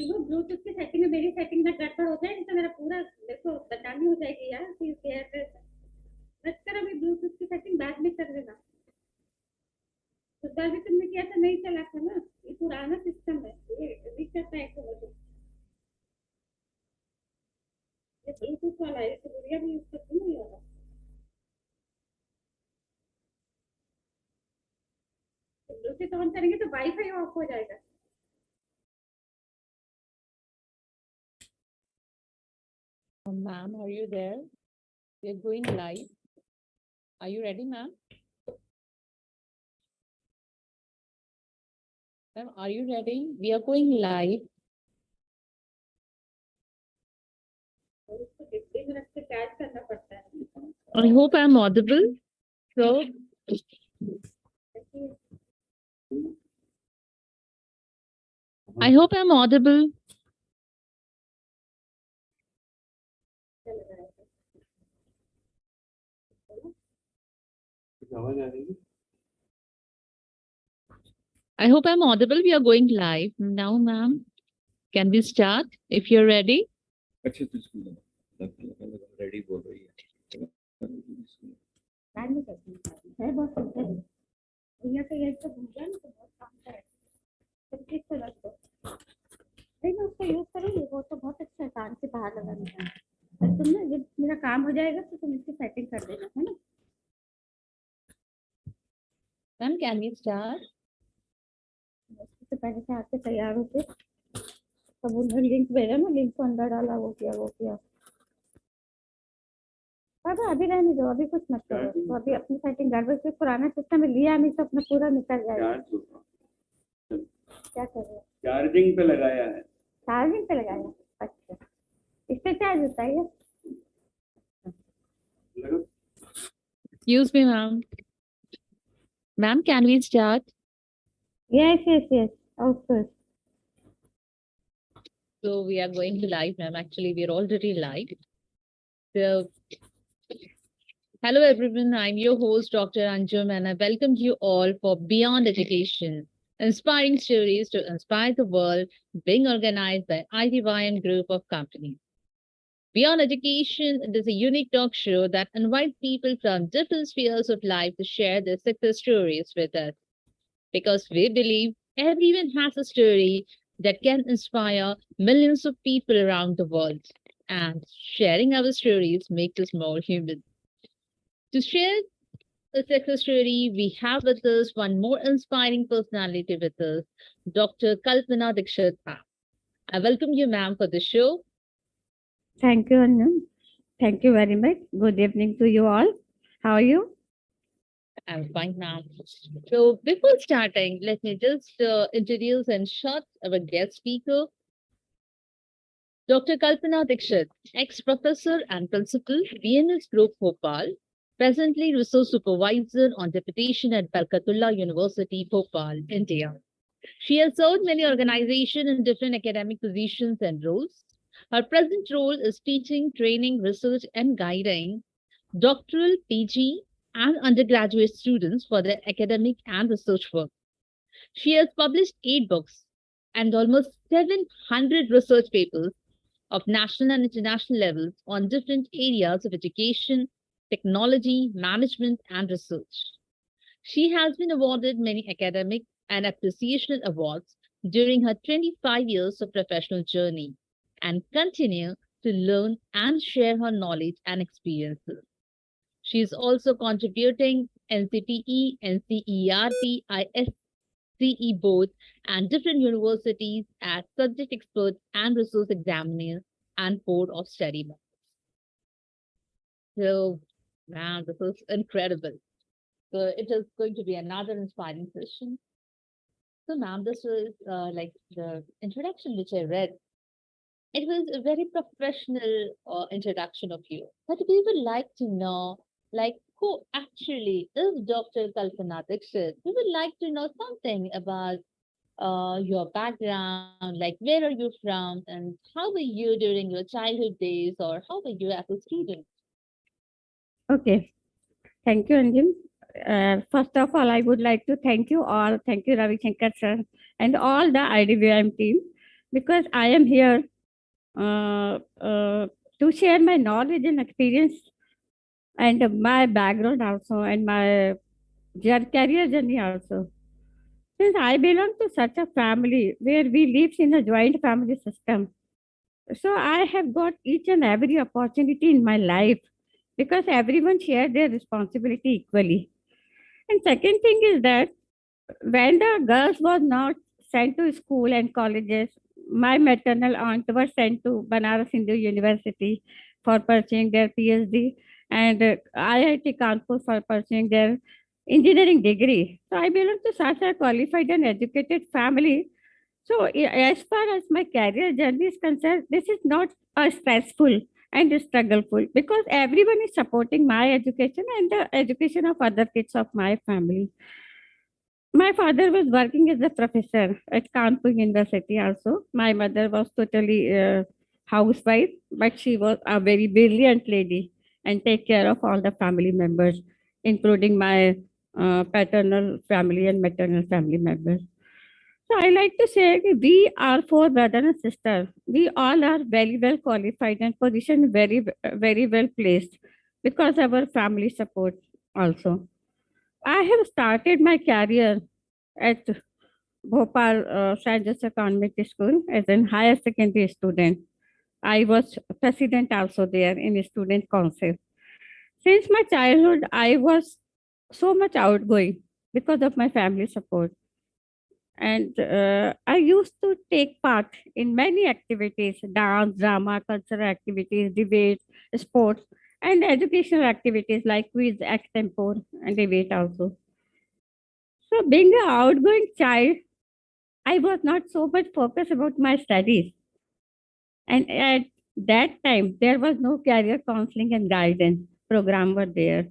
वो ब्लूटूथ की सेटिंग में मेरी सेटिंग में गड़बड़ हो जाएगी तो मेरा पूरा देखो बतानी हो जाएगी यार कि एड्रेस रख कर अभी ब्लूटूथ की सेटिंग बाद में कर देना। उस बार भी तुमने किया था, नहीं चला था ना, ये पुराना सिस्टम है, ये दिक्कत है तो ये ब्लूटूथ वाला है, तो गुड़िया भी यूज करती नहीं होगा। ब्लूटूथ ऑन करेंगे तो वाईफाई ऑफ हो जाएगा। Ma'am, are you there? We're going live. Are you ready, ma'am? Ma'am, are you ready? We are going live. I hope I'm audible. So, I hope I'm audible. I hope I'm audible. We are going live now, ma'am. Can we start if you're ready? अच्छे तो school ready बोल रही है है बहुत सुंदर है। भैया का ये सब हो गया ना तो बहुत काम है। तुम किस तरह से नहीं मैं उसका यूज करूंगी, वो तो बहुत अच्छा है कान से बाहर लगाने का। तुम ना जब मेरा काम हो जाएगा तो तुम इसकी सेटिंग कर देना, है ना। Ma'am, can we start? उससे पहले से आके तैयार होके सब उन्होंने लिंक भेजा ना, लिंक को अंदर डाला, वो किया। बाबा अभी रहने दो, अभी कुछ मत करो, तो अभी अपनी सेटिंग गड़बड़ से पुराना सिस्टम में लिया नहीं तो अपना पूरा निकल जाएगा। क्या कर रहे हो? चार्जिंग पे लगाया है। चार्जिंग पे लगाया, अच्छा इस पे चार्ज होता है ये? Excuse me, ma'am. Ma'am, can we start? Yes, of course. So we are going to live, ma'am. Actually, we are already live. So, hello everyone. I'm your host, Dr. Anjum, and I welcome you all for Beyond Education, inspiring stories to inspire the world, being organized by Idym Group of Companies. Beyond Education, it is a unique talk show that invites people from different spheres of life to share their success stories with us. Because we believe everyone has a story that can inspire millions of people around the world. And sharing our stories makes us more human. To share a success story, we have with us one more inspiring personality with us, Dr. Kalpana Dikshit. I welcome you, ma'am, for the show. Thank you, Anjum. Thank you very much. Good evening to you all. How are you? I'm fine, ma'am. So before starting, let me just introduce and short our guest speaker, Dr. Kalpana Dikshit, ex-professor and principal, BNS Group Bhopal, presently research supervisor on deputation at Barkatullah University, Bhopal, India. She has served many organizations in different academic positions and roles. Her present role is teaching, training, research, and guiding doctoral, PG, and undergraduate students for their academic and research work. She has published 8 books and almost 700 research papers of national and international levels on different areas of education, technology, management, and research. She has been awarded many academic and appreciation awards during her 25 years of professional journey and continue to learn and share her knowledge and experiences. She is also contributing NCTE, NCERT, ISCE board and different universities as subject expert and resource examiner and board of study members. So, man, this is incredible. So it is going to be another inspiring session. So, ma'am, this was like the introduction which I read. It was a very professional introduction of you. But we would like to know, like, who actually is Dr. Kalpana Dikshit? We would like to know something about your background, like where are you from, and how were you during your childhood days, or how were you as a student? Okay. Thank you, Anjum. First of all, I would like to thank you all. Thank you, Ravi Shankar sir, and all the IDBM team because I am here uh, uh, to share my knowledge and experience and my background also and my career journey also. Since I belong to such a family where we live in a joint family system, so I have got each and every opportunity in my life because everyone shared their responsibility equally. And second thing is that when the girls was not sent to school and colleges, my maternal aunt was sent to Banaras Hindu University for pursuing their PhD and IIT Kanpur for pursuing their engineering degree. So I belong to such a qualified and educated family. So as far as my career journey is concerned, this is not stressful and struggleful because everyone is supporting my education and the education of other kids of my family. My father was working as a professor at Kanpur University also. My mother was totally housewife, but she was a very brilliant lady and take care of all the family members, including my paternal family and maternal family members. So I like to say that we are four brothers and sisters. We all are very well qualified and positioned very well placed because of our family support also. I have started my career at Bhopal St. Joseph Convent School as a higher secondary student. I was president also there in student council. Since my childhood, I was so much outgoing because of my family support. And I used to take part in many activities dance, drama, cultural activities, debates, sports, and educational activities like quiz, extempore, and debate also. So, being an outgoing child, I was not so much focused about my studies. And at that time, there was no career counseling and guidance program were there.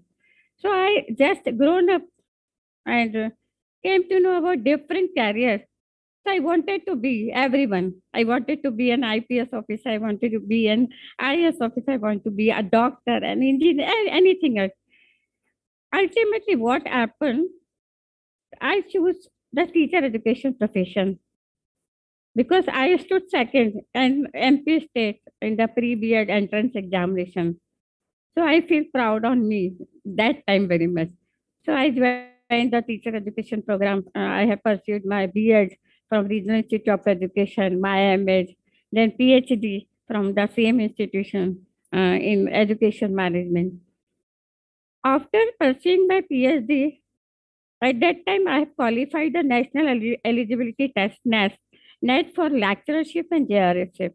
So I just grown up and came to know about different careers. So I wanted to be everyone. I wanted to be an IPS officer. I wanted to be an IS officer. I want to be a doctor, an engineer, anything else. Ultimately, what happened? I choose the teacher education profession because I stood second in MP state in the pre-B.Ed entrance examination. So I feel proud on me that time very much. So I joined the teacher education program. I have pursued my B.Ed from Regional Institute of Education, my M.Ed, then PhD from the same institution in education management. After pursuing my PhD, at that time I have qualified the National Eligibility Test NET for lecturership and JRSship.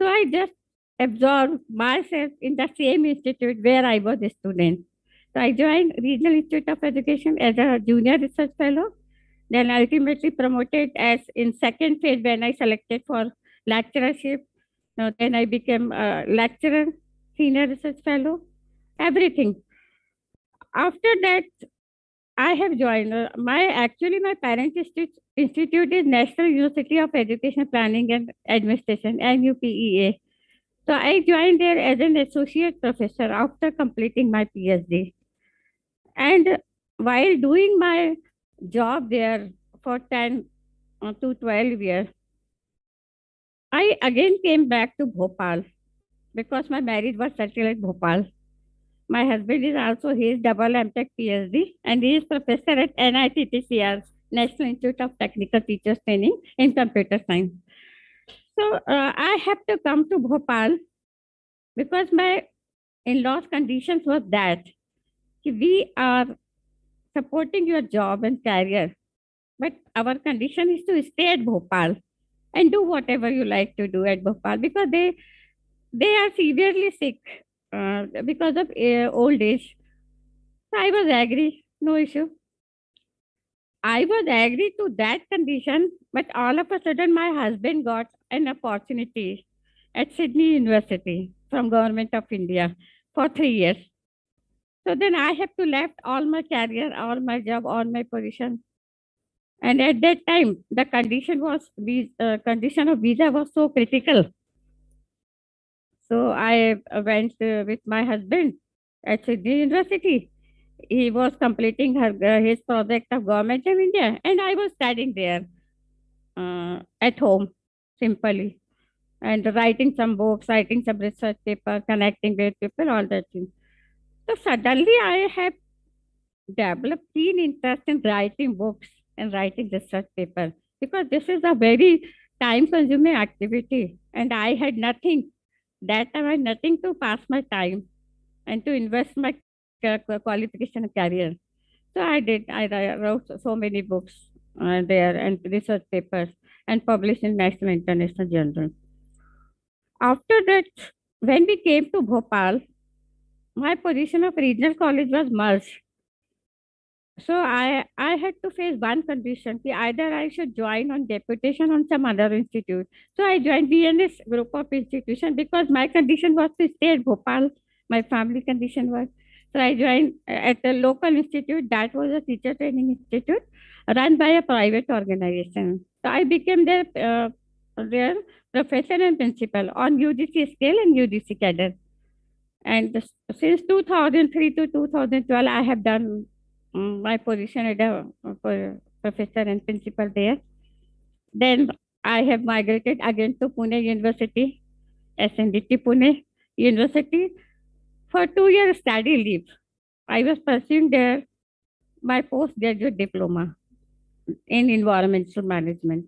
So I just absorbed myself in the same institute where I was a student. So I joined Regional Institute of Education as a junior research fellow, then ultimately promoted as in second phase when I selected for lecturership. Then I became a lecturer, senior research fellow, everything. After that, I have joined my parent institute is National University of Education Planning and Administration NUPEA. So I joined there as an associate professor after completing my PhD. And while doing my job there for 10 to 12 years, I again came back to Bhopal because my marriage was settled at Bhopal. My husband is also, he is double MTech PhD and he is professor at NITTCR, National Institute of Technical Teachers Training in Computer Science. So I have to come to Bhopal because my in-laws conditions was that we are supporting your job and career, but our condition is to stay at Bhopal and do whatever you like to do at Bhopal because they are severely sick because of old age. So I was agree, no issue. I was agree to that condition, but all of a sudden my husband got an opportunity at Sydney University from Government of India for 3 years. So then I have to left all my career, all my job, all my position. And at that time, the condition of visa was so critical. So I went with my husband at Sydney University. He was completing his project of Government of India, and I was studying there at home. simply, and writing some books, writing some research paper, connecting with people, all that thing. So suddenly I have developed keen interest in writing books and writing research paper, because this is a very time consuming activity and I had nothing. That time I had nothing to pass my time and to invest my qualification and career. So I did. Wrote so many books there and research papers and published in national international journals. After that, when we came to Bhopal, my position of regional college was merged. So I had to face one condition: कि either I should join on deputation on some other institute. So I joined VNS group of institution because my condition was to stay at Bhopal. My family condition was. So I joined at a local institute that was a teacher training institute run by a private organization. So I became their professor and principal on UGC scale and UGC cadre. And since 2003 to 2012, I have done my position as a professor and principal there. Then I have migrated again to Pune University, SNDT Pune University, for 2 years study leave. I was pursuing there my postgraduate diploma in environmental management,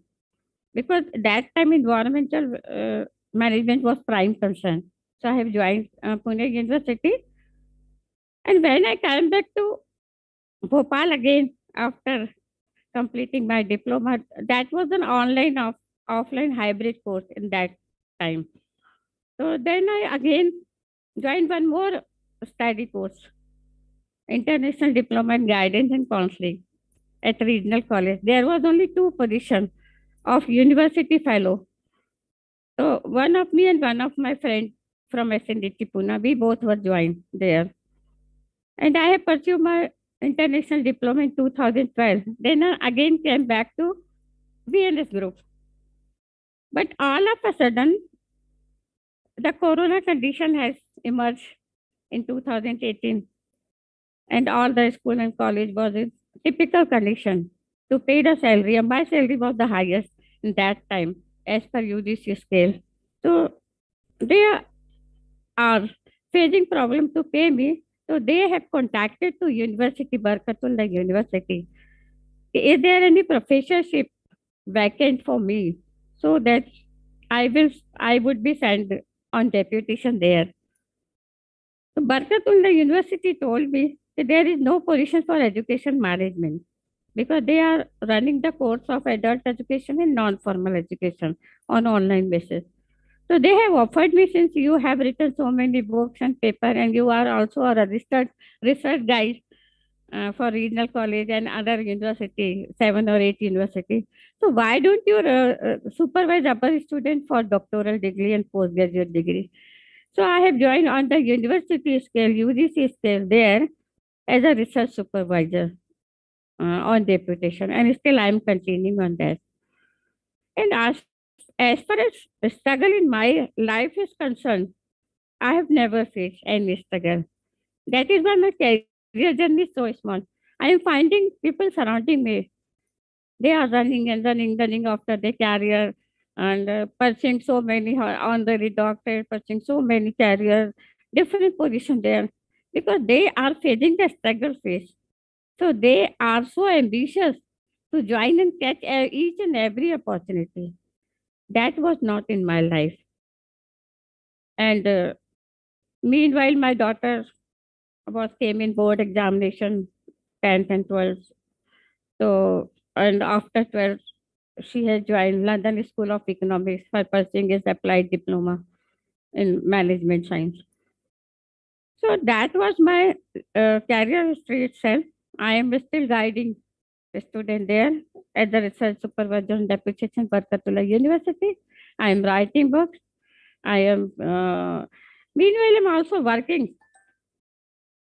because that time environmental management was prime concern. So I have joined Pune University, and when I came back to Bhopal again after completing my diploma, that was an online offline hybrid course in that time. So then I again joined one more study course, International Diploma in Guidance and Counseling at Regional College. There was only two positions of university fellow. So one of me and one of my friend from SNDT Pune, we both were joined there. And I have pursued my international diploma in 2012. Then I again came back to VLS group. But all of a sudden, the corona condition has emerged in 2018, and all the school and college was in typical condition to pay the salary. And my salary was the highest in that time as per UGC scale. So they are facing problem to pay me. So they have contacted to University Barkatullah University. Is there any professorship vacant for me, so that I would be sent on deputation there? So Barkatullah University told me that there is no position for education management, because they are running the course of adult education and non-formal education on online basis. So they have offered me, since you have written so many books and paper and you are also a registered research guide for regional college and other university, 7 or 8 university. So why don't you supervise upper student for doctoral degree and postgraduate degree? So I have joined on the university scale, UGC scale there as a research supervisor on deputation, and still I am continuing on that. And as far as struggle in my life is concerned, I have never faced any struggle. That is why my career journey is so small. I am finding people surrounding me. They are running and running, running after their career and pursuing so many honorary doctorate, pursuing so many careers, different positions there, because they are facing the struggle phase. So they are so ambitious to join and catch each and every opportunity. That was not in my life. And meanwhile, my daughter was came in board examination, 10th and 12th. So, and after 12th, she has joined London School of Economics for pursuing his applied diploma in management science. So that was my career history itself. I am still guiding the student there as the research supervisor in deputation Barkatullah University. I am writing books. I am, meanwhile, I'm also working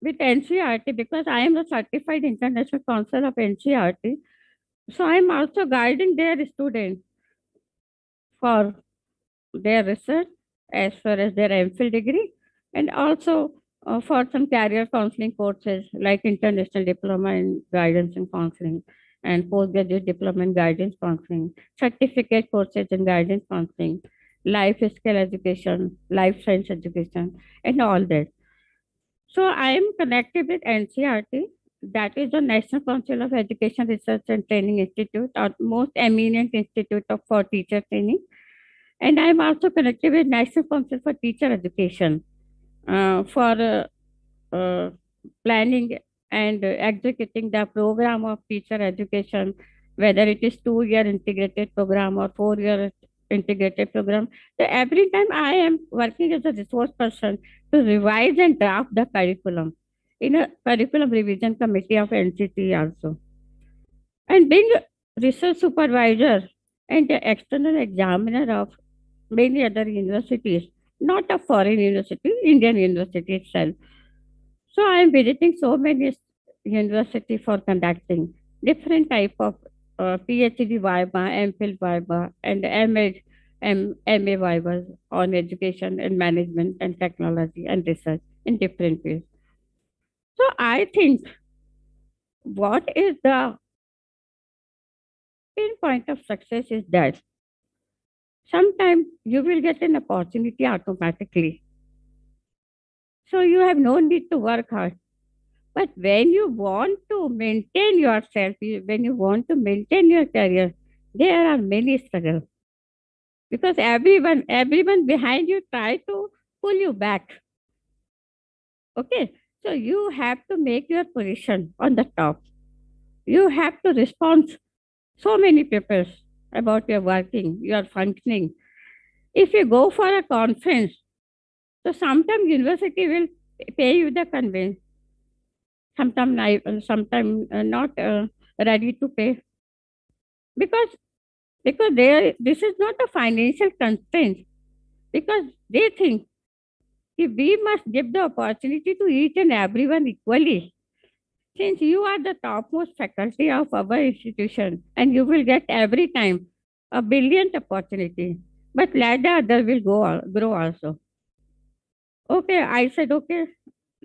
with NCRT, because I am a certified international counsel of NCRT. So I am also guiding their students for their research as far as their MPhil degree, and also for some career counseling courses like international diploma in guidance and counseling and postgraduate diploma in guidance counseling, certificate courses in guidance counseling, life skill education, life science education, and all that. So I am connected with NCRT, that is the National Council of Education Research and Training Institute, or most eminent institute for teacher training. And I am also connected with National Council for Teacher Education for planning and executing the program of teacher education, whether it is 2 year integrated program or 4 year integrated program. So every time I am working as a resource person to revise and draft the curriculum in a curriculum revision committee of NCT also. And being a research supervisor and the external examiner of many other universities, not a foreign university, Indian university itself. So I am visiting so many university for conducting different type of PhD Viva, MPhil Viva, and MA Viva on education and management and technology and research in different fields. So I think what is the main point of success is that sometimes you will get an opportunity automatically. So you have no need to work hard. But when you want to maintain yourself, when you want to maintain your career, there are many struggles because everyone behind you try to pull you back. Okay, so you have to make your position on the top. You have to respond so many people about your working, your functioning. If you go for a conference, so sometimes university will pay you the conveyance. Sometimes not ready to pay because this is not a financial constraint because they think if we must give the opportunity to each and everyone equally. Since you are the topmost faculty of our institution and you will get every time a brilliant opportunity, but let the other will grow also. Okay, I said okay,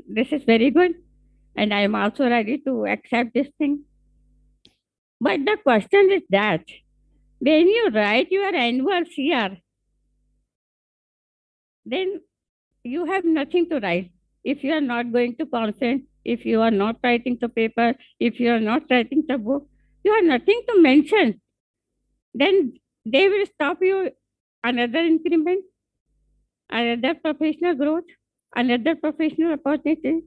this is very good, and I am also ready to accept this thing. But the question is that when you write your annual CR, then you have nothing to write. If you are not going to conference, if you are not writing the paper, if you are not writing the book, you have nothing to mention. Then they will stop you another increment, another professional growth, another professional opportunity.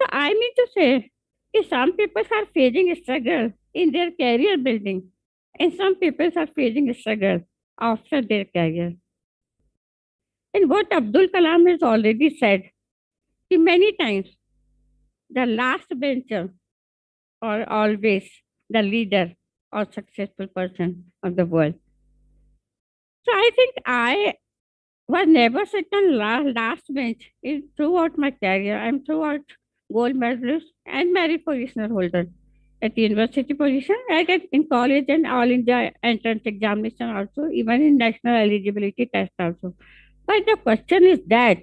So I mean to say, if some people are facing a struggle in their career building, and some people are facing a struggle after their career. And what Abdul Kalam has already said, many times, the last bencher or always the leader or successful person of the world. So I think I was never sit on last bench in throughout my career. I'm throughout gold medalist and merit position holder at university position, and in college and all India entrance examination also, even in national eligibility test also. But the question is that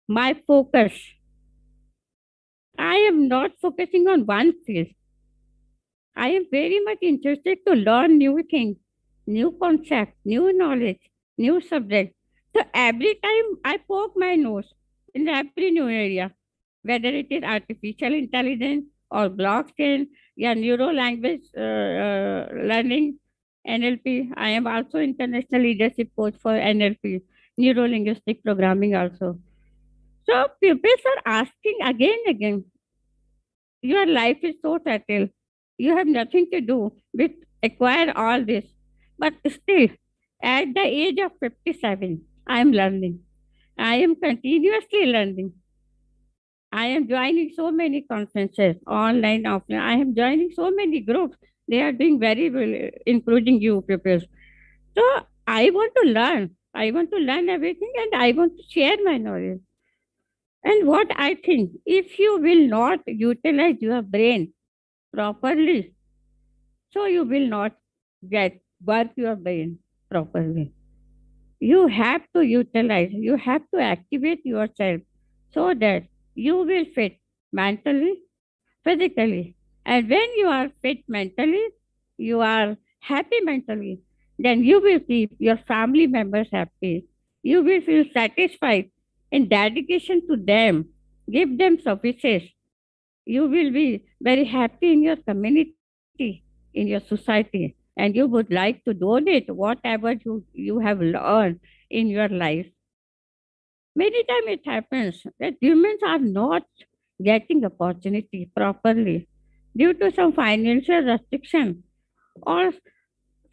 my focus, I am not focusing on one field. I am very much interested to learn new things, new concepts, new knowledge, new subject. So every time I poke my nose in every new area, whether it is artificial intelligence or blockchain, yeah, neuro language learning, NLP. I am also international leadership coach for NLP, neuro linguistic programming also. So people are asking again and again, your life is so settled. You have nothing to do with acquire all this. But still, at the age of 57, I am learning. I am continuously learning. I am joining so many conferences, online, offline. I am joining so many groups. They are doing very well, including you people. So I want to learn. I want to learn everything and I want to share my knowledge. And what I think, if you will not utilize your brain properly, so you will not get work your brain properly. You have to utilize, you have to activate yourself so that you will fit mentally, physically, And when you are fit mentally, you are happy mentally, then you will keep your family members happy. You will feel satisfied in dedication to them. Give them services. You will be very happy in your community, in your society, and you would like to donate whatever you have learned in your life. Many times it happens that humans are not getting opportunity properly due to some financial restriction or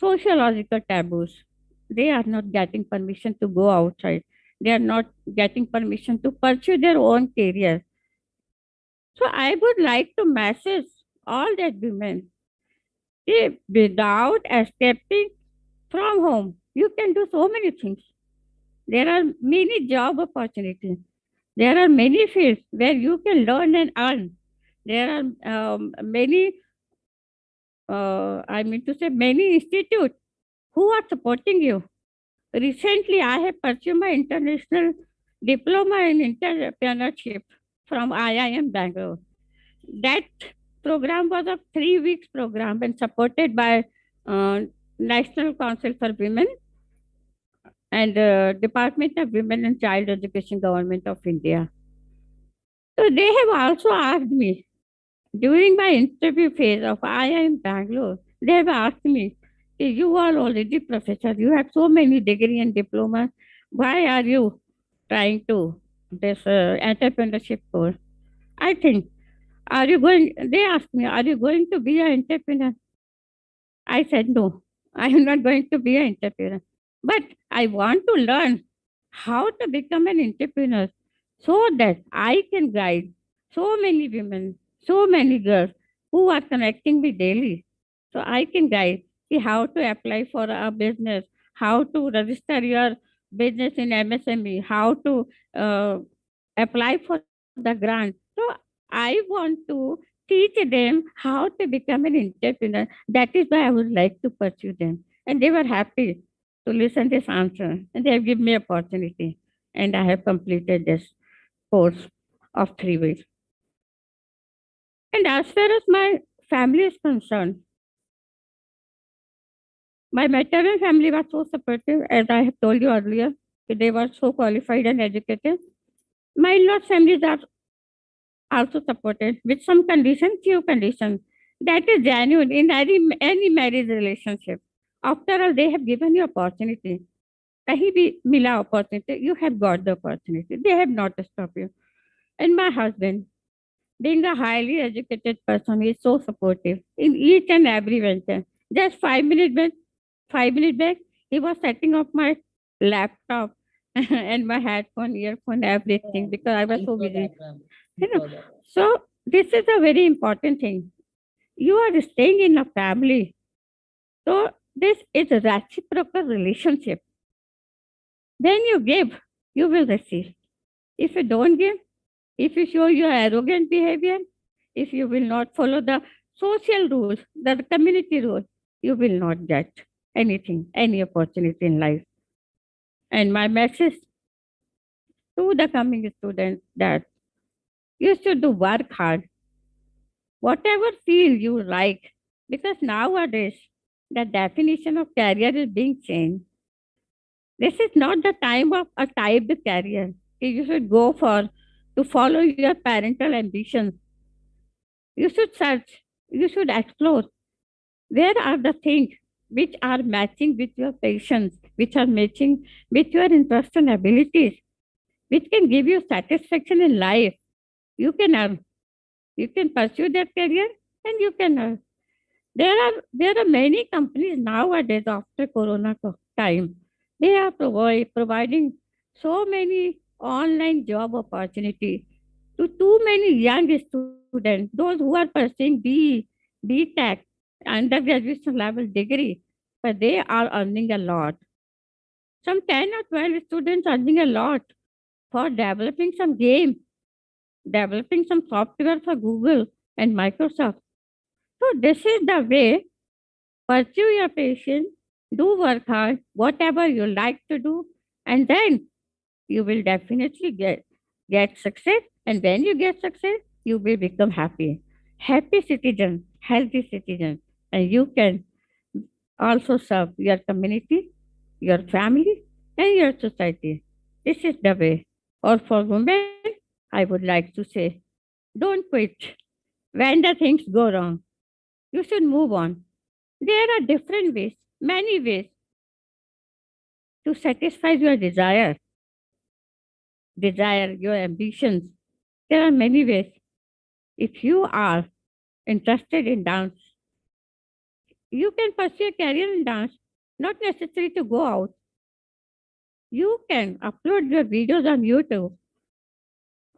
sociological taboos. They are not getting permission to go outside. They are not getting permission to pursue their own career. So I would like to message all that women, without escaping from home, you can do so many things. There are many job opportunities. There are many fields where you can learn and earn. There are many, I mean to say, many institutes who are supporting you. Recently, I have pursued my international diploma in entrepreneurship from IIM Bangalore. That program was a 3 weeks program and supported by uh, National Council for Women and Department of Women and Child Education, Government of India. So they have also asked me during my interview phase of IIM Bangalore. They have asked me, "Hey, you are already professor. You have so many degree and diploma. Why are you trying to this entrepreneurship course?" I think, are you going? They asked me, "Are you going to be an entrepreneur?" I said, no, I am not going to be an entrepreneur. But I want to learn how to become an entrepreneur so that I can guide so many women, so many girls who are connecting me daily. So I can guide see how to apply for a business, how to register your business in MSME, how to apply for the grant. So I want to teach them how to become an entrepreneur. That is why I would like to pursue them. And they were happy to listen this answer. And they have given me opportunity. And I have completed this course of 3 weeks. And as far as my family is concerned, my maternal family was so supportive, as I have told you earlier. They were so qualified and educated. My in-laws families are also supported with some conditions, few conditions. That is genuine in any marriage relationship. After all, they have given you opportunity. कहीं भी मिला opportunity, you have got the opportunity. They have not stopped you. And my husband, being a highly educated person, he is so supportive in each and every venture. Just 5 minutes back, he was setting up my laptop and my headphone, earphone, everything because I was so busy. You know, so this is a very important thing. You are staying in a family. So this is a reciprocal relationship. When you give, you will receive. If you don't give, if you show your arrogant behavior, if you will not follow the social rules, the community rules, you will not get anything, any opportunity in life. And my message to the coming students that you should do work hard, whatever field you like, because nowadays the definition of career is being changed. This is not the time of a typed career. You should go for to follow your parental ambitions. You should search, you should explore. Where are the things which are matching with your passions, which are matching with your interests and abilities, which can give you satisfaction in life? You can earn. You can pursue that career and you can earn. There are many companies nowadays after time. They are providing so many online job opportunity to too many young students, those who are pursuing B Tech, undergraduate level degree, but they are earning a lot. Some 10 or 12 students earning a lot for developing some game, developing some software for Google and Microsoft. So this is the way. Pursue your passion, do work hard, whatever you like to do, and then you will definitely get success. And when you get success, you will become happy. happy citizen, healthy citizen, and you can also serve your community, your family, and your society. This is the way. Or for women, I would like to say, don't quit when the things go wrong. You should move on. There are different ways, many ways to satisfy your desire, your ambitions. There are many ways. If you are interested in dance, you can pursue a career in dance, not necessary to go out. You can upload your videos on YouTube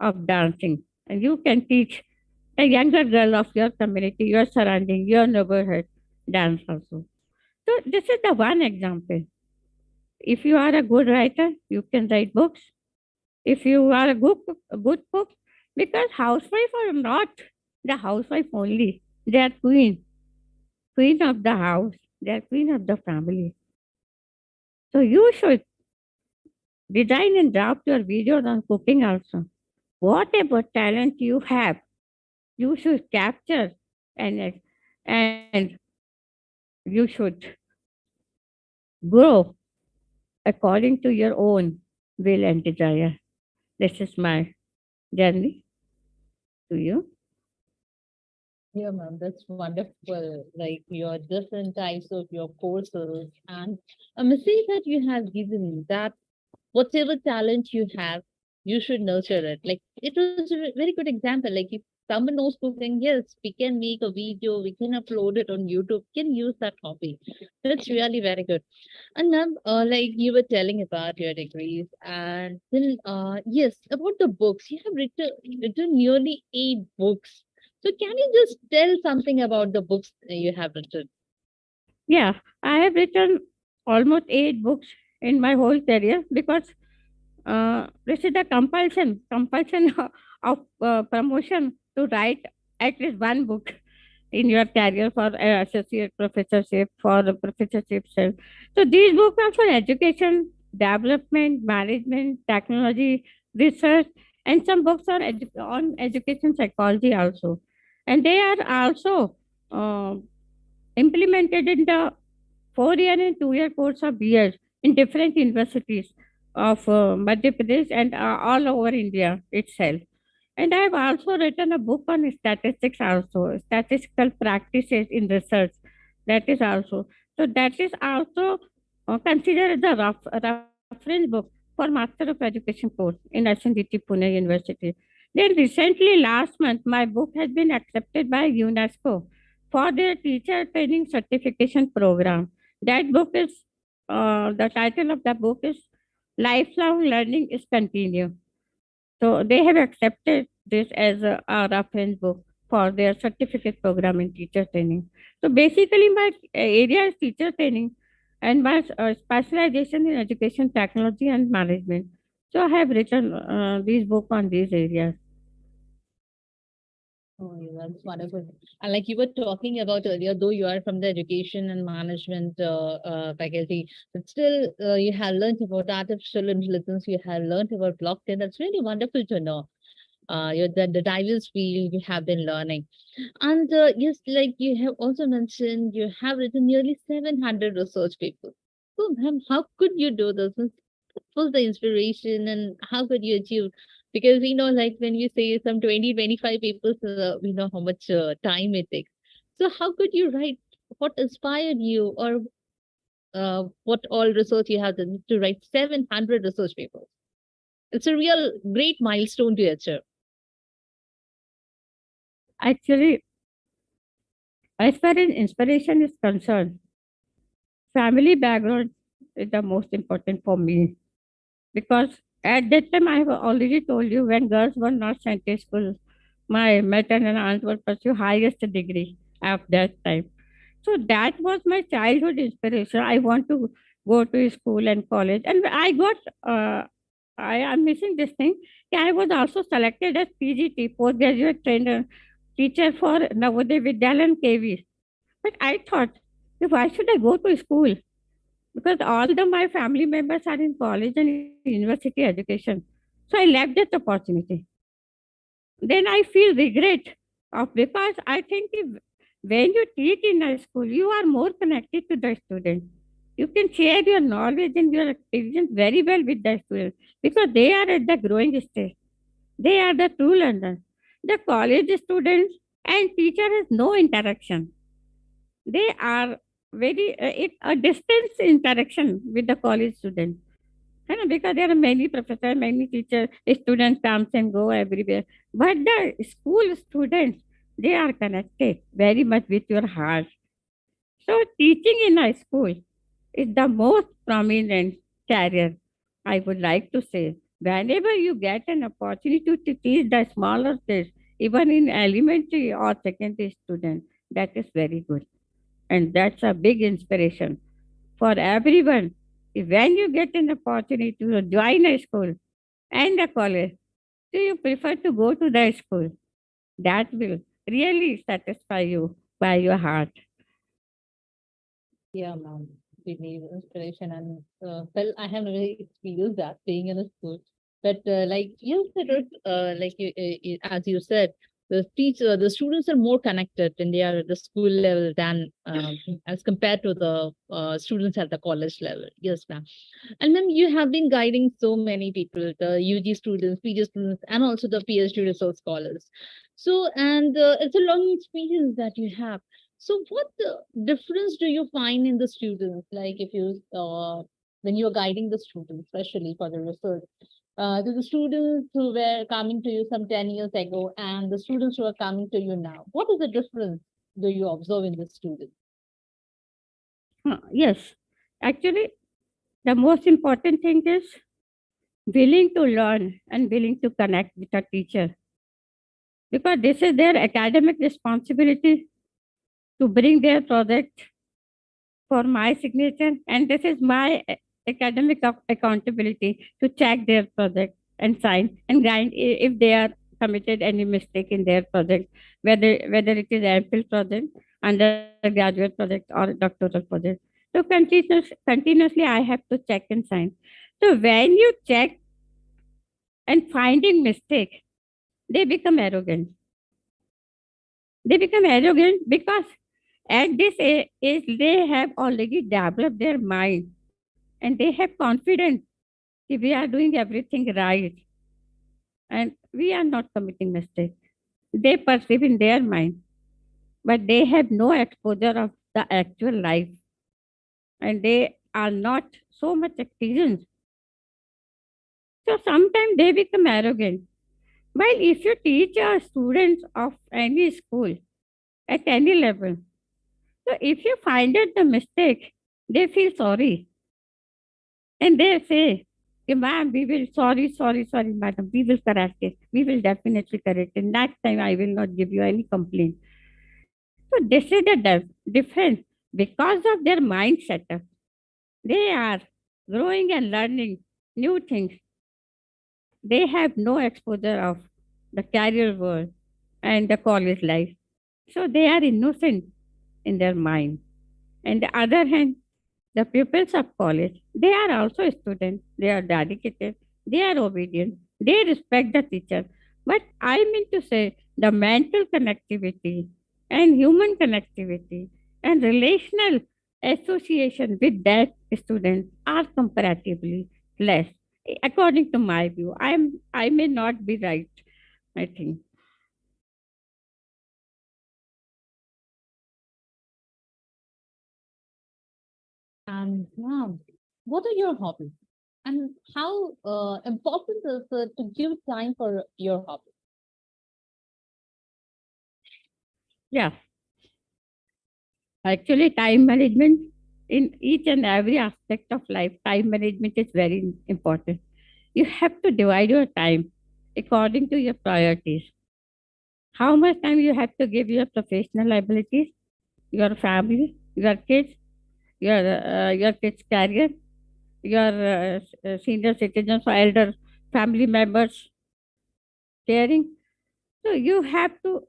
of dancing and you can teach a younger girl of your community, your surrounding, your neighborhood dance also. So this is the one example. If you are a good writer, you can write books. If you are a good cook, because housewife are not the housewife only. They are queen of the house. They are queen of the family. So you should design and draft your videos on cooking also. Whatever talent you have, you should capture and you should grow according to your own will and desire. This is my journey to you. Yeah, ma'am, that's wonderful. Like your different types of your courses and a message that you have given that whatever talent you have, you should nurture it. Like it was a very good example. Like if someone knows cooking, yes, we can make a video, we can upload it on YouTube, we can use that hobby. That's really very good. And ma'am, like you were telling about your degrees, and then yes, about the books, you have written nearly 8 books. So can you just tell something about the books you have written? Yeah, I have written almost 8 books in my whole career because this is the compulsion of promotion to write at least one book in your career for associate professorship, for the professorship. So these books are for education, development, management, technology, research, and some books are on education psychology also. And they are also uh, implemented in the 4 year and 2 year course of BS in different universities of Madhya Pradesh and all over India itself. And I have also written a book on statistics also, statistical practices in research. That is also. So that is also considered as a reference book for Master of Education course in SNDT Pune University. Then recently, last month, my book has been accepted by UNESCO for their teacher training certification program. That book is, the title of the book is Lifelong Learning is Continue. So they have accepted this as a reference book for their certificate program in teacher training. So basically, my area is teacher training and my specialization in education technology and management. So I have written these book on these areas. Oh, yeah, that's wonderful. And like you were talking about earlier, though you are from the education and management faculty, but still you have learned about artificial intelligence, you have learned about blockchain. That's really wonderful to know. The diverse field you have been learning. And yes, like you have also mentioned, you have written nearly 700 research papers. So, ma'am, how could you do this? What was the inspiration and how could you achieve? Because we know, like when we say some 20, 25 papers, we know how much time it takes. So, how could you write? What inspired you, or what all research you have done to write 700 research papers? It's a real great milestone to achieve. Actually, as far as inspiration is concerned, family background is the most important for me because at that time I have already told you when girls were not sent to school, my maternal aunt would pursue highest degree at that time. So that was my childhood inspiration. I want to go to school and college, and I got. I am missing this thing. Yeah, I was also selected as PGT, postgraduate trainer teacher for Navodaya Vidyalaya and KV. But I thought, why should I go to school? Because all the my family members are in college and university education. So I left that opportunity. Then I feel regret Because I think when you teach in a school, you are more connected to the student. You can share your knowledge and your experience very well with the students because they are at the growing stage. They are the true learners. The college students and teacher has no interaction. They are a distance interaction with the college student. है ना? Because there are many professors, many teachers, students comes and go everywhere. But the school students, they are connected very much with your heart. So teaching in a school is the most prominent career, I would like to say. Whenever you get an opportunity to teach the smaller kids, even in elementary or secondary students, that is very good. And that's a big inspiration for everyone. When you get an opportunity to join a school and a college, do you prefer to go to the school? That will really satisfy you by your heart. Yeah, ma'am. We need inspiration and well, I have never experienced that being in a school. But like you said, as you said, the students are more connected when they are at the school level than as compared to the students at the college level. Yes, ma'am. And then you have been guiding so many people, the UG students, PG students, and also the PhD research scholars. So, and it's a long experience that you have. So, what difference do you find in the students? Like, if you when you are guiding the students, especially for the research, to the students who were coming to you some 10 years ago, and the students who are coming to you now, what is the difference do you observe in the students? Yes, actually, the most important thing is willing to learn and willing to connect with a teacher because this is their academic responsibility to bring their project for my signature, and this is my academic accountability to check their project and sign and guide if they are committed any mistake in their project, whether it is ample project, undergraduate project, or doctoral project. So continuously I have to check and sign. So when you check and finding mistake, they become arrogant. They become arrogant because at this age they have already developed their mind and they have confidence that we are doing everything right and we are not committing mistakes. They perceive in their mind, but they have no exposure of the actual life and they are not so much experienced. So sometimes they become arrogant. While if you teach a students of any school at any level, so if you find out the mistake, they feel sorry and they say, "Okay, ma'am, we will sorry, madam, we will correct it. We will definitely correct it. Next time I will not give you any complaint." So this is the difference because of their mind setup. They are growing and learning new things. They have no exposure of the career world and the college life. So they are innocent in their mind. On the other hand, the pupils of college, they are also students. They are dedicated. They are obedient. They respect the teacher. But I mean to say the mental connectivity and human connectivity and relational association with that student are comparatively less. According to my view, I may not be right, I think. And ma'am, what are your hobbies? And how important is it to give time for your hobby? Yeah. Actually, time management in each and every aspect of life, time management is very important. You have to divide your time according to your priorities. How much time you have to give your professional abilities, your family, your kids' career, your senior citizens or elder family members caring. So you have to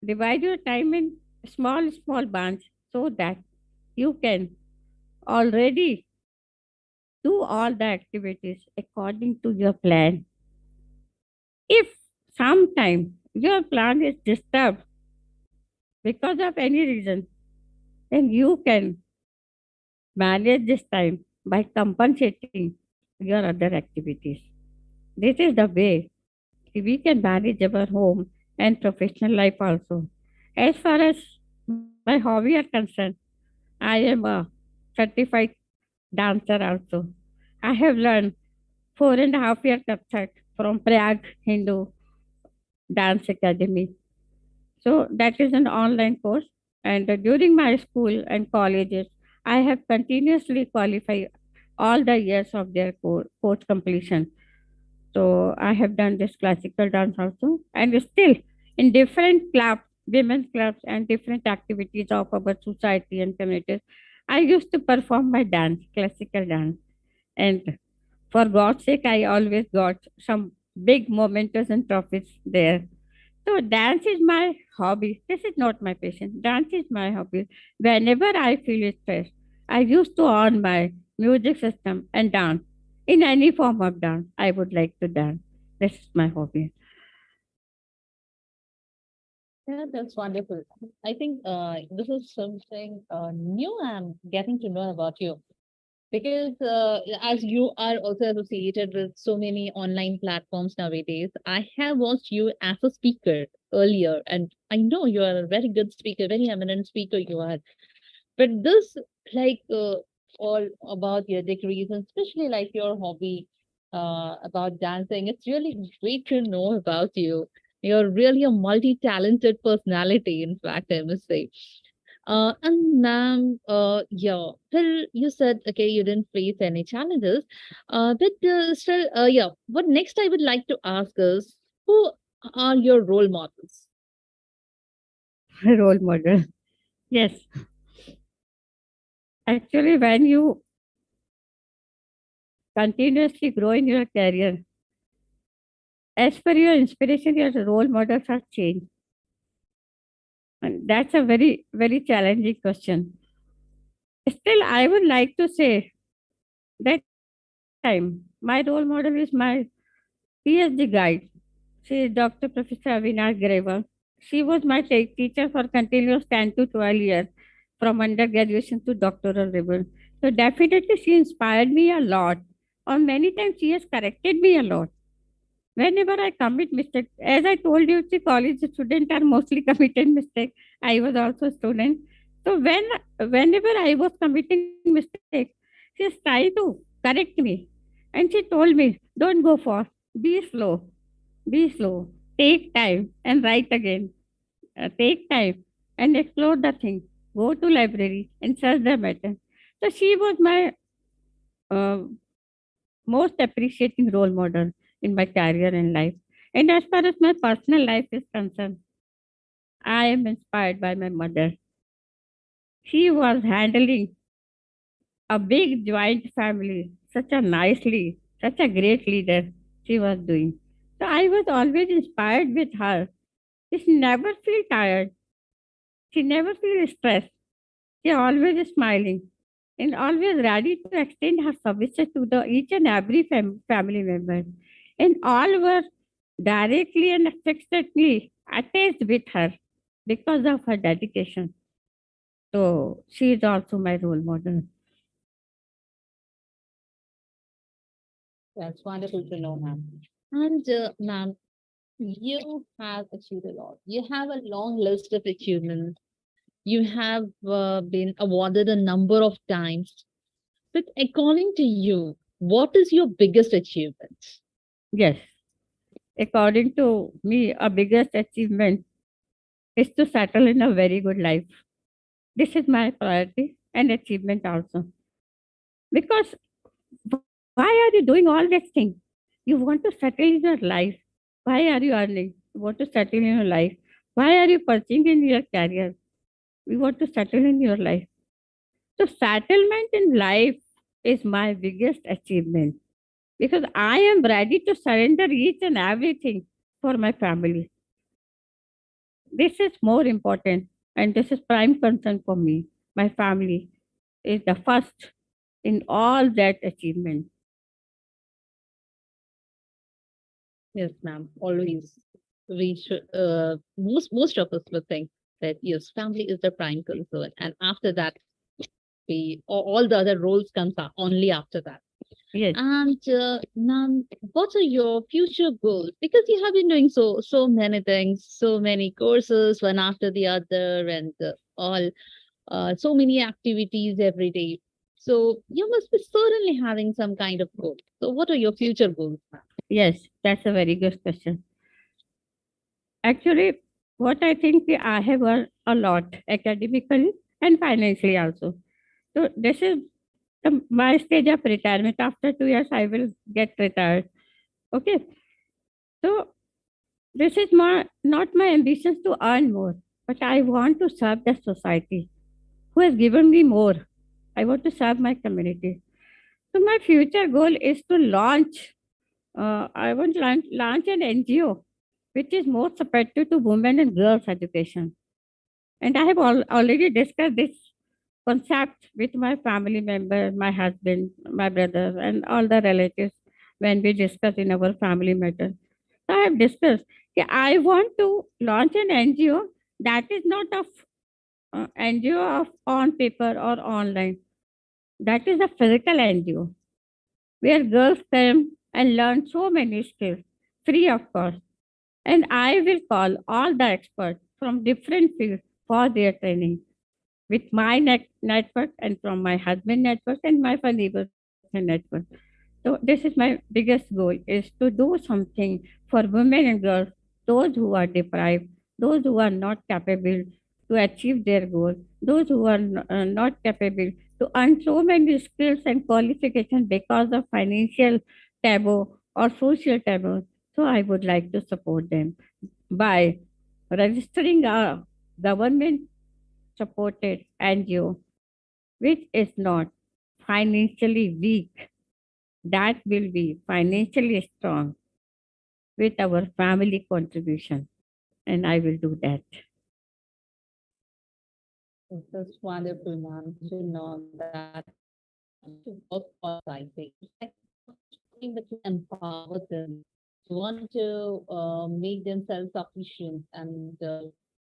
divide your time in small bunch so that you can already do all the activities according to your plan. If sometime your plan is disturbed, because of any reason, then you can manage this time by compensating your other activities. This is the way we can manage our home and professional life also. As far as my hobby are concerned, I am a certified dancer also. I have learned 4.5 year Kathak from Prayag Hindu Dance Academy. So that is an online course. And during my school and colleges, I have continuously qualified all the years of their course completion. So I have done this classical dance also, and still in different clubs, women's clubs, and different activities of our society and communities, I used to perform my dance, classical dance, and for God's sake, I always got some big mementos and trophies there. So dance is my hobby. This is not my passion. Dance is my hobby. Whenever I feel stressed, I used to on my music system and dance. In any form of dance, I would like to dance. This is my hobby. Yeah, that's wonderful. I think this is something new I'm getting to know about you. Because as you are also associated with so many online platforms nowadays, I have watched you as a speaker earlier, and I know you are a very good speaker, very eminent speaker you are. But this, like, all about your degrees, and especially like your hobby about dancing, it's really great to know about you. You're really a multi-talented personality, in fact, I must say. And ma'am, yeah, well, you said, okay, you didn't face any challenges, but still, yeah, what next I would like to ask is, who are your role models? Role model. Yes. Actually, when you continuously grow in your career, as per your inspiration, your role models are changed. And that's a very, very challenging question. Still, I would like to say that time, my role model is my PhD guide. She is Dr. Professor Avinash Greva. She was my teacher for continuous 10 to 12 years, from undergraduation to doctoral level. So definitely she inspired me a lot. Or many times she has corrected me a lot. Whenever I commit mistakes, as I told you, the college students are mostly committing mistakes. I was also a student. So whenever I was committing mistakes, she is trying to correct me. And she told me, don't go fast, be slow, take time and write again. Take time and explore the thing. Go to library and search the matter. So she was my uh, most appreciating role model in my career and life. And as far as my personal life is concerned, I am inspired by my mother. She was handling a big joint family such a nicely, such a great leader she was doing. So I was always inspired with her. She never feel tired. She never feel stressed. She always smiling and always ready to extend her services to the each and every family member. And all were directly and affectionately attached with her because of her dedication. So she is also my role model. That's wonderful to know, ma'am. And ma'am, you have achieved a lot. You have a long list of achievements. You have been awarded a number of times. But according to you, what is your biggest achievement? Yes, according to me, a biggest achievement is to settle in a very good life. This is my priority and achievement also. Because why are you doing all these things? You want to settle in your life. Why are you earning? You want to settle in your life. Why are you pursuing in your career? You want to settle in your life. So settlement in life is my biggest achievement because I am ready to surrender each and everything for my family. This is more important and this is prime concern for me. My family is the first in all that achievement. Yes, ma'am. Always. We should, most of us would think. that yes, family is the prime concern, and after that, all the other roles comes only after that. Yes. And Nan, what are your future goals? Because you have been doing so many things, so many courses, one after the other, and all so many activities every day. So you must be certainly having some kind of goal. So what are your future goals, ma'am? Yes, that's a very good question. Actually, what I think I have learned a lot academically and financially also. So this is my stage of retirement. After 2 years, I will get retired. Okay. So this is not my ambitions to earn more, but I want to serve the society who has given me more. I want to serve my community. So my future goal is to launch. I want to launch an NGO which is more supportive to women and girls education. And I have already discussed this concept with my family member, my husband, my brother, and all the relatives when we discuss in our family matter. So I have discussed. I want to launch an NGO that is not of NGO of on paper or online. That is a physical NGO where girls come and learn so many skills free of cost. And I will call all the experts from different fields for their training with my network and from my husband network and my neighbors network. So this is my biggest goal is to do something for women and girls, those who are deprived, those who are not capable to achieve their goal, those who are not capable to earn so many skills and qualifications because of financial taboo or social taboo. So I would like to support them by registering a government supported NGO which is not financially weak, that will be financially strong with our family contribution. And I will do that. That's wonderful, ma'am, to know that to work for society. Something that you empower them, you want to make them self-sufficient and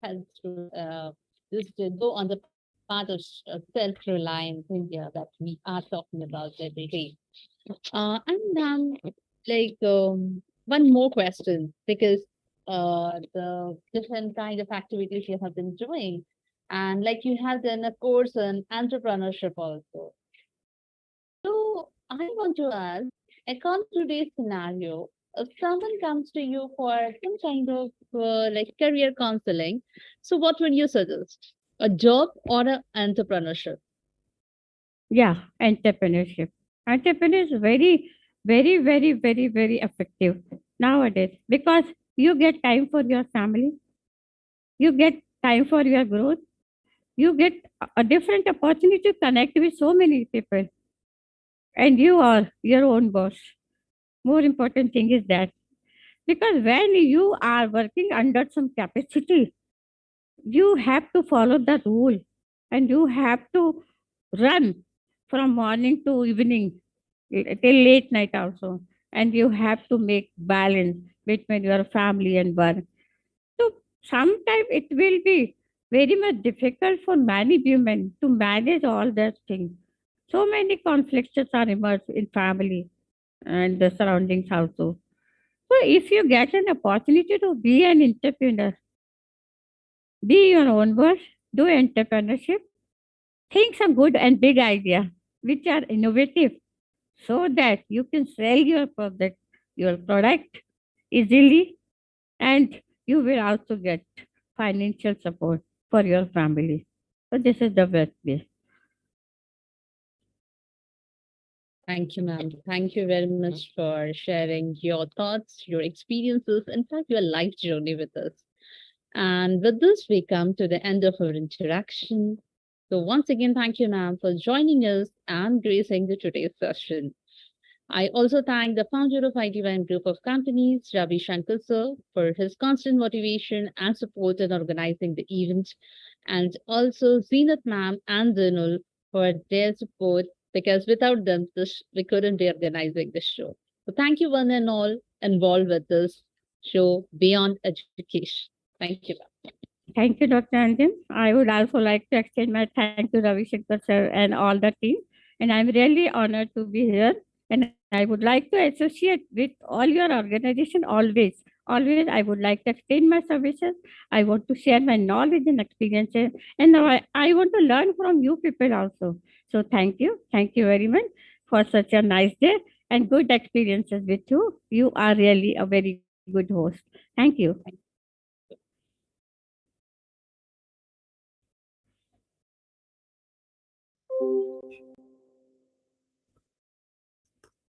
help to just to go on the path of self-reliance India that we are talking about every day. And like one more question because the different kind of activities you have been doing, and like you have done a course on entrepreneurship also. So I want to ask, according to today's scenario, if someone comes to you for some kind of like career counseling, so what would you suggest? A job or an entrepreneurship? Yeah, entrepreneurship. Entrepreneur is very, very, very, very, very effective nowadays because you get time for your family, you get time for your growth, you get a different opportunity to connect with so many people, and you are your own boss. More important thing is that because when you are working under some capacity, you have to follow the rule and you have to run from morning to evening till late night also, and you have to make balance between your family and work. So sometimes it will be very much difficult for many women to manage all those things. So many conflicts are emerged in family and the surroundings also. So if you get an opportunity to be an entrepreneur, be your own boss, do entrepreneurship, think some good and big idea which are innovative so that you can sell your product easily, and you will also get financial support for your family. So this is the best way. Thank you, ma'am. Thank you very much for sharing your thoughts, your experiences, in fact, your life journey with us. And with this, we come to the end of our interaction. So, once again, thank you, ma'am, for joining us and gracing the today's session. I also thank the founder of Idym Group of Companies, Ravi Shankar sir, for his constant motivation and support in organizing the event, and also Zenat ma'am and Zinul for their support because without them, we couldn't be organizing this show. So thank you one and all involved with this show beyond education. Thank you. Thank you. Thank you, Dr. Anjum. I would also like to extend my thank to Ravi Shankar sir and all the team. And I'm really honored to be here. And I would like to associate with all your organization always. Always, I would like to extend my services. I want to share my knowledge and experiences. And now I want to learn from you people also. So thank you. Thank you very much for such a nice day and good experiences with you. You are really a very good host. Thank you.